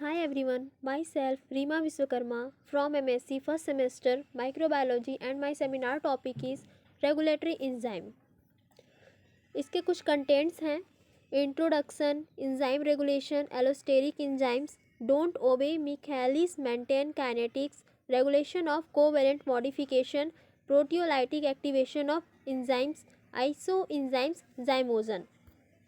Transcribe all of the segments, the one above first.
Hi everyone, myself Reema Viswakarma from MSc first semester microbiology and my seminar topic is regulatory enzyme. इसके कुछ contents हैं introduction, enzyme regulation, allosteric enzymes, don't obey Michaelis Menten kinetics, regulation of covalent modification, proteolytic activation of enzymes, isoenzymes, zymogen.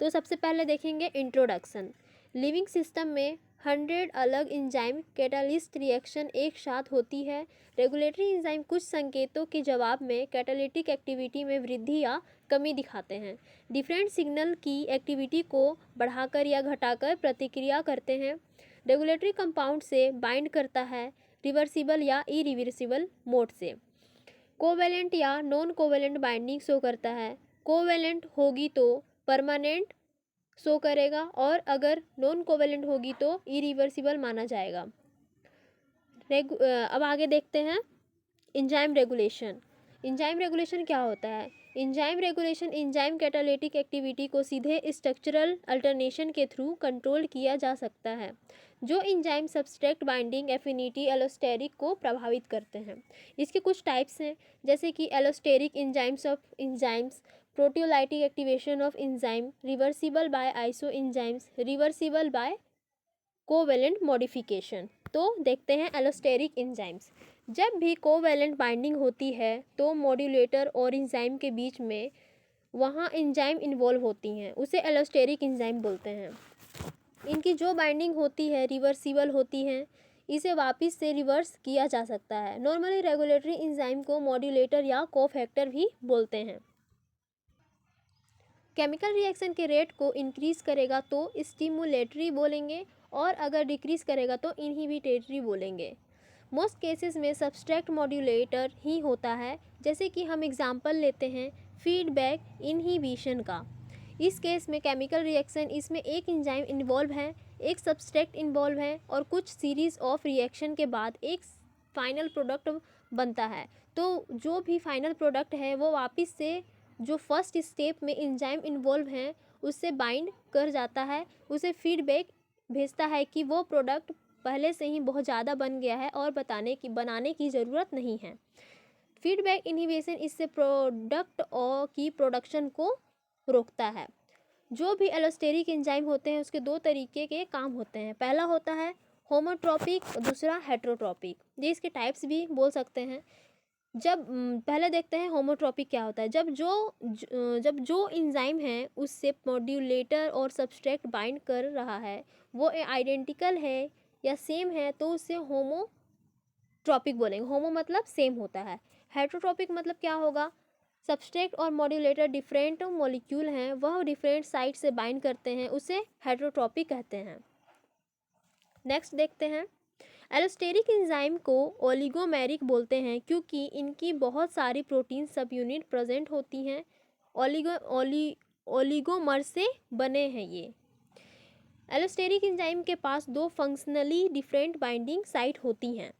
तो सबसे पहले देखेंगे introduction. Living system में 100 अलग enzyme catalyst reaction एक साथ होती है। रेगुलेटरी एंजाइम कुछ संकेतों के जवाब में कैटालिटिक एक्टिविटी में वृद्धि या कमी दिखाते हैं। डिफरेंट सिग्नल की एक्टिविटी को बढ़ाकर या घटाकर प्रतिक्रिया करते हैं। रेगुलेटरी कंपाउंड से बाइंड करता है रिवर्सिबल या इरिवर्सिबल मोड से। कोवेलेंट या नॉन कोवेलेंट बाइंडिंग शो करता है। कोवेलेंट होगी तो परमानेंट शो करेगा और अगर नॉन कोवेलेंट होगी तो इरिवर्सिबल माना जाएगा। अब आगे देखते हैं एंजाइम रेगुलेशन। एंजाइम रेगुलेशन क्या होता है? Enzyme regulation enzyme catalytic activity को सीधे स्ट्रक्चरल अल्टरनेशन के थ्रू कंट्रोल किया जा सकता है जो enzyme substrate binding affinity allosteric को प्रभावित करते हैं। इसके कुछ टाइप्स हैं जैसे कि allosteric enzymes of enzymes, proteolytic activation of enzyme, reversible by isoenzymes, reversible by covalent modification. तो देखते हैं एलोस्टेरिक एंजाइम्स। जब भी कोवेलेंट बाइंडिंग होती है तो मॉड्यूलेटर और एंजाइम के बीच में वहाँ एंजाइम इन्वॉल्व होती हैं, उसे एलोस्टेरिक एंजाइम बोलते हैं। इनकी जो बाइंडिंग होती है रिवर्सिबल होती है, इसे वापस से रिवर्स किया जा सकता है। नॉर्मली रेगुलेटरी एंजाइम को मॉड्यूलेटर या कोफैक्टर भी बोलते हैं। केमिकल रिएक्शन के रेट को इंक्रीज करेगा तो स्टिमुलेटरी बोलेंगे और अगर डिक्रीज करेगा तो इनहिबिटरी बोलेंगे। मोस्ट केसेस में सब्सट्रैक्ट मॉड्यूलेटर ही होता है। जैसे कि हम एग्जांपल लेते हैं फीडबैक इनहिबिशन का। इस केस में केमिकल रिएक्शन, इसमें एक एंजाइम इन्वॉल्व है, एक सब्सट्रैक्ट इन्वॉल्व है और कुछ सीरीज ऑफ रिएक्शन के बाद एक फाइनल प्रोडक्ट बनता है। तो जो भी फाइनल प्रोडक्ट है वो वापस से जो फर्स्ट स्टेप में एंजाइम इन्वॉल्व हैं उससे बाइंड कर जाता है, उसे फीडबैक भेजता है कि वो प्रोडक्ट पहले से ही बहुत ज़्यादा बन गया है और बनाने की ज़रूरत नहीं है। फीडबैक इनहिबिशन इससे प्रोडक्ट और की प्रोडक्शन को रोकता है। जो भी एलोस्टेरिक एंजाइम होते हैं उसके दो तरीके के काम होते हैं। पहला होता है होमोट्रोपिक और दूसरा हेट्रोट्रोपिक। ये इसके टाइप्स भी बोल सकते हैं। जब पहले देखते हैं होमोट्रोपिक क्या होता है। जब जो एंजाइम है उससे मॉड्यूलेटर और सब्सट्रैक्ट बाइंड कर रहा है वो आइडेंटिकल है या सेम है तो उससे होमोट्रोपिक बोलेंगे। होमो मतलब सेम होता है। हेट्रोट्रोपिक मतलब क्या होगा? सब्सट्रैक्ट और मॉड्यूलेटर डिफरेंट मॉलिक्यूल हैं, वह डिफरेंट साइट से बाइंड करते हैं, उसे हेट्रोट्रोपिक कहते हैं। नेक्स्ट देखते हैं एलोस्टेरिक एंजाइम को ओलिगोमेरिक बोलते हैं क्योंकि इनकी बहुत सारी प्रोटीन सब यूनिट प्रेजेंट होती हैं। ओलिगोमर से बने हैं ये। एलोस्टेरिक एंजाइम के पास दो फंक्शनली डिफरेंट बाइंडिंग साइट होती हैं।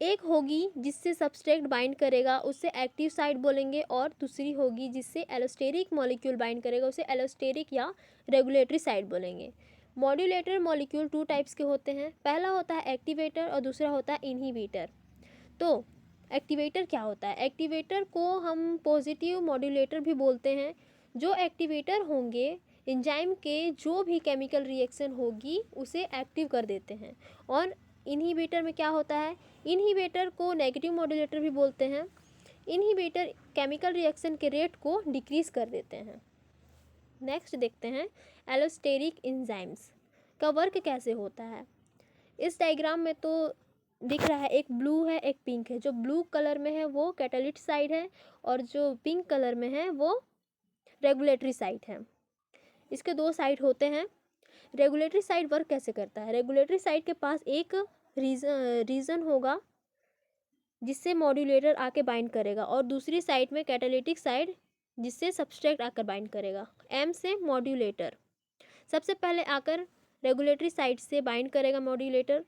एक होगी जिससे सब्सट्रैक्ट बाइंड करेगा उसे एक्टिव साइट बोलेंगे और दूसरी होगी जिससे एलोस्टेरिक मॉलिक्यूल बाइंड करेगा उसे एलोस्टेरिक या रेगुलेटरी साइट बोलेंगे। मॉड्यूलेटर मॉलिक्यूल 2 टाइप्स के होते हैं। पहला होता है एक्टिवेटर और दूसरा होता है इनहिबिटर। तो एक्टिवेटर क्या होता है? एक्टिवेटर को हम पॉजिटिव मॉड्यूलेटर भी बोलते हैं। जो एक्टिवेटर होंगे एंजाइम के जो भी केमिकल रिएक्शन होगी उसे एक्टिव कर देते हैं। और इनहिबिटर में क्या होता है? इनहिबिटर को नेगेटिव मॉड्यूलेटर भी बोलते हैं। इनहिबिटर केमिकल रिएक्शन के रेट को डिक्रीज कर देते हैं। नेक्स्ट देखते हैं एलोस्टेरिक एंजाइम्स का वर्क कैसे होता है। इस डायग्राम में तो दिख रहा है एक ब्लू है एक पिंक है। जो ब्लू कलर में है वो कैटालिस्ट साइड है और जो पिंक कलर में है वो रेगुलेटरी साइट है। इसके दो साइड होते हैं। रेगुलेटरी साइड वर्क कैसे करता है? रेगुलेटरी साइड के पास एक रीजन होगा जिससे मॉड्यूलेटर आके बाइंड करेगा और दूसरी साइड में कैटालिटिक साइड जिससे सब्सट्रैक्ट आकर बाइंड करेगा। एम से मॉड्यूलेटर सबसे पहले आकर रेगुलेटरी साइड से बाइंड करेगा मॉड्यूलेटर।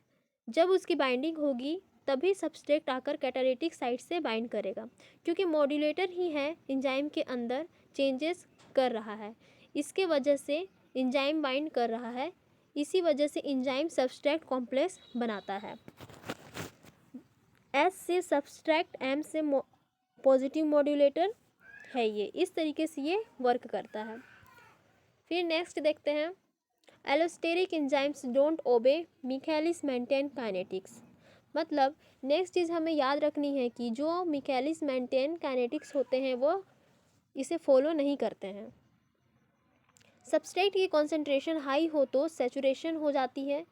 जब उसकी बाइंडिंग होगी तभी सब्सट्रैक्ट आकर कैटालिटिक साइड से बाइंड करेगा। क्योंकि मॉड्यूलेटर ही है एंजाइम के अंदर चेंजेस कर रहा है, इसके वजह से एंजाइम बाइंड कर रहा है, इसी वजह से एंजाइम सब्सट्रैक्ट कॉम्प्लेक्स बनाता है। एस से सब्सट्रैक्ट, एम से पॉजिटिव मॉड्यूलेटर है ये, इस तरीके से ये वर्क करता है। फिर नेक्स्ट देखते हैं, allosteric enzymes don't obey Michaelis Menten kinetics. मतलब नेक्स्ट चीज़ हमें याद रखनी है कि जो मिchaelis मेंटेन काइनेटिक्स होते हैं वो इसे फॉलो नहीं करते हैं। सब्सट्रेट की कॉन्सेंट्रेशन हाई हो तो सेचुरेशन हो जाती है,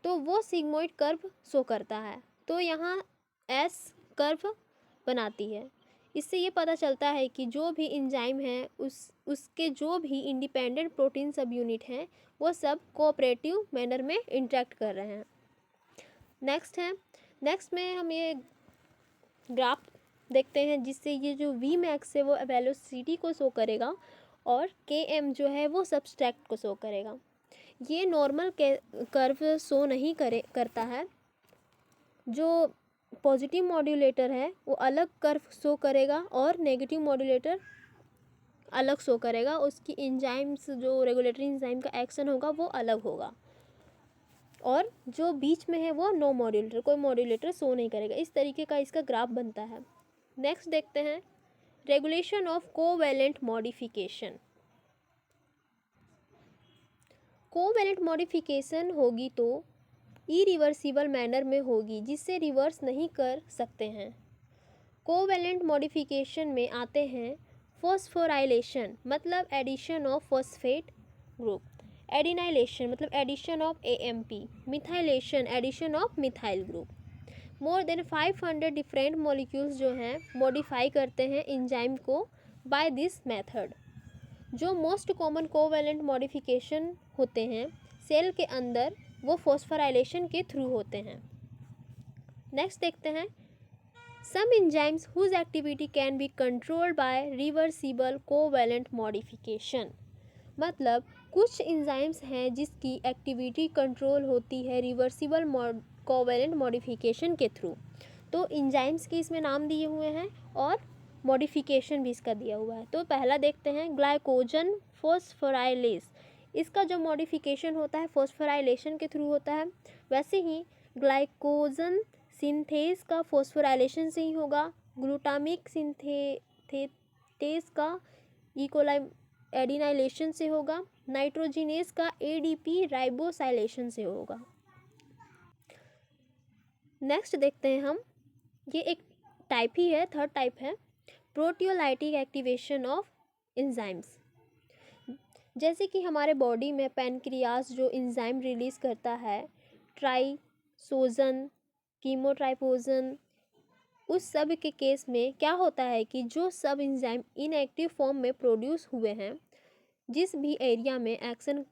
तो वो सिग्मोइड कर्व शो करता है, तो यहाँ एस कर्व बनाती है। इससे ये पता चलता है कि जो भी एंजाइम है उसके जो भी इंडिपेंडेंट प्रोटीन सब यूनिट हैं वो सब कोऑपरेटिव मैनर में इंटरेक्ट कर रहे हैं। नेक्स्ट में हम ये ग्राफ देखते हैं, जिससे ये जो वी मैक्स है वो वेलोसिटी को शो करेगा और के एम जो है वो सब्सट्रैक्ट को शो करेगा। ये नॉर्मल कर्व शो नहीं करता है। जो पॉजिटिव मॉड्यूलेटर है वो अलग कर्व शो करेगा और नेगेटिव मॉड्यूलेटर अलग शो करेगा, उसकी एंजाइम्स जो रेगुलेटरी एंजाइम का एक्शन होगा वो अलग होगा, और जो बीच में है वो नो मॉड्यूलेटर, कोई मॉड्यूलेटर शो नहीं करेगा। इस तरीके का इसका ग्राफ बनता है। नेक्स्ट देखते हैं, regulation of covalent modification. Covalent modification होगी तो इरिवर्सिबल मैनर में होगी, जिससे रिवर्स नहीं कर सकते हैं। कोवैलेंट मॉडिफिकेशन में आते हैं फॉस्फोराइलेशन, मतलब addition of phosphate group, adenylation मतलब addition of AMP, methylation addition of methyl group. More than 500 different molecules जो हैं मॉडिफाई करते हैं एंजाइम को बाय दिस मेथड। जो मोस्ट कॉमन कोवैलेंट मॉडिफिकेशन होते हैं सेल के अंदर वो फॉस्फोराइलेशन के थ्रू होते हैं। नेक्स्ट देखते हैं, some enzymes whose activity can be controlled by reversible covalent modification. मतलब कुछ एंजाइम्स हैं जिसकी एक्टिविटी कंट्रोल होती है रिवर्सिबल कोवैलेंट मॉडिफिकेशन के थ्रू। तो एंजाइम्स के इसमें नाम दिए हुए हैं और मॉडिफिकेशन भी इसका दिया हुआ है। तो पहला देखते हैं, ग्लाइकोजन फॉस्फोराइलेस। इसका जो मॉडिफिकेशन होता है फॉस्फोराइलेशन के थ्रू होता है। वैसे ही ग्लाइकोजन सिंथेस का फॉस्फोराइलेशन से ही होगा। ग्लूटामिक सिंथेस का इकोलाई एडिनाइलेशन से होगा। नाइट्रोजिनेस का एडीपी राइबोसाइलेशन से होगा। नेक्स्ट देखते हैं हम, ये एक टाइप ही है, थर्ड टाइप है, प्रोटियोलाइटिक एक्टिवेशन ऑफ एंजाइम्स। जैसे कि हमारे बॉडी में पैनक्रियास जो एंजाइम रिलीज करता है, ट्राइसोजन, कीमोट्राइपोजन, उस सब के केस में क्या होता है कि जो सब एंजाइम इनएक्टिव फॉर्म में प्रोड्यूस हुए हैं, जिस भी एरिया में एक्शन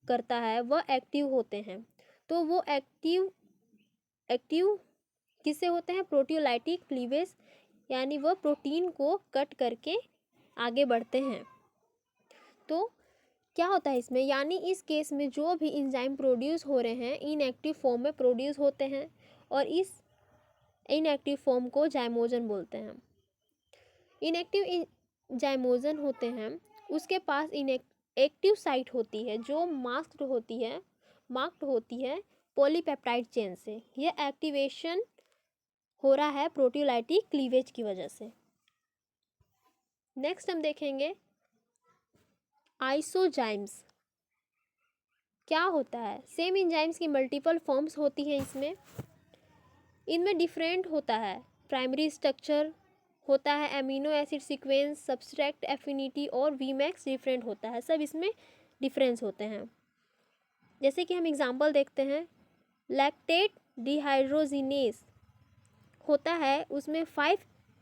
करता है वह एक्टिव होते हैं। तो वो एक्टिव किससे होते हैं? प्रोटियोलाइटिक क्लीवेज, यानी वह प्रोटीन को कट करके आगे बढ़ते हैं। तो क्या होता है इसमें, यानी इस केस में जो भी एंजाइम प्रोड्यूस हो रहे हैं इनएक्टिव फॉर्म में प्रोड्यूस होते हैं, और इस इनएक्टिव फॉर्म को जाइमोजन बोलते हैं। इनएक्टिव जाइमोजन होते हैं, उसके पास एक्टिव साइट होती है जो मास्क्ड होती है पॉलीपेप्टाइड चेन से। यह एक्टिवेशन हो रहा है प्रोटियोलाइटिक क्लीवेज की वजह से। नेक्स्ट हम देखेंगे आइसोजाइम्स क्या होता है। सेम एंजाइम्स की मल्टीपल फॉर्म्स होती हैं इसमें। इनमें डिफरेंट होता है, प्राइमरी स्ट्रक्चर होता है, amino acid sequence, subtract affinity और वीमैक्स डिफरेंट होता है। सब इसमें डिफरेंस होते हैं। जैसे कि हम एग्जांपल देखते हैं, लैक्टेट डिहाइड्रोजिनेस होता है, उसमें 5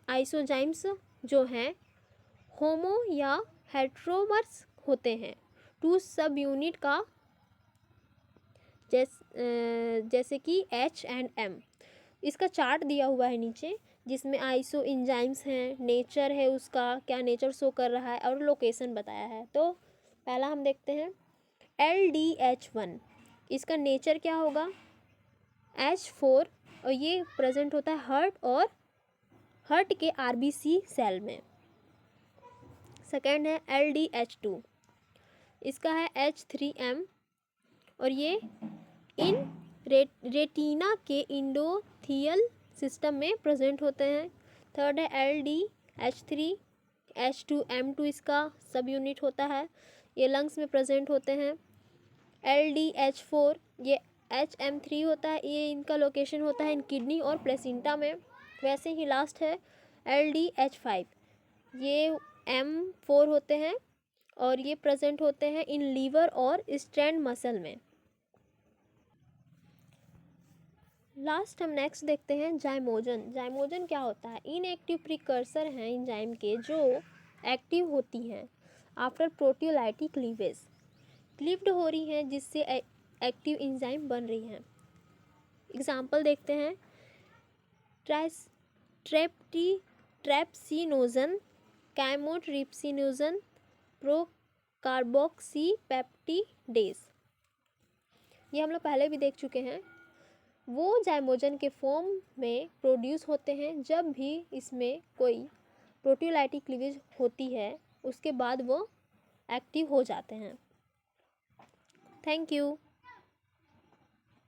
आइसोजाइम्स जो हैं होमो या हेट्रोमर्स होते हैं 2 सब यूनिट का, जैसे कि H एंड M। इसका चार्ट दिया हुआ है नीचे, जिसमें आइसो एंजाइम्स हैं, नेचर है उसका, क्या नेचर शो कर रहा है, और लोकेशन बताया है। तो पहला हम देखते हैं LDH1, इसका नेचर क्या होगा? H4, और ये प्रेजेंट होता है हार्ट के RBC सेल में। सेकेंड है LDH2, इसका है H3M और ये इन रेटिना के इंडोथियल सिस्टम में प्रेजेंट होते हैं। थर्ड है LDH3, H2M2 इसका सब यूनिट होता है, ये लंग्स में प्रेजेंट होते हैं। LDH4 ये HM3 होता है, ये इनका लोकेशन होता है इन किडनी और प्लेसेंटा में। वैसे ही लास्ट है LDH5, ये M4 होते हैं और ये प्रेजेंट होते हैं इन लीवर और स्ट्रैंड मसल में। लास्ट हम नेक्स्ट देखते हैं जाइमोजन। जाइमोजन क्या होता है? इनएक्टिव प्रिकर्सर हैं एंजाइम के जो एक्टिव होती हैं आफ्टर प्रोटियोलाइटिक क्लीवेज, क्लीव्ड हो रही हैं जिससे एक्टिव एंजाइम बन रही हैं। एग्जाम्पल देखते हैं ट्रैप्सिनोजन, कैमोट्रिप्सिनोजन, प्रोकार्बोक्सीपेप्टिडेज, ये हम लोग पहले भी देख चुके हैं। वो जाइमोजन के फॉर्म में प्रोड्यूस होते हैं जब भी इसमें कोई प्रोटियोलाइटिक क्लीवेज होती है, उसके बाद वो एक्टिव हो जाते हैं। Thank you.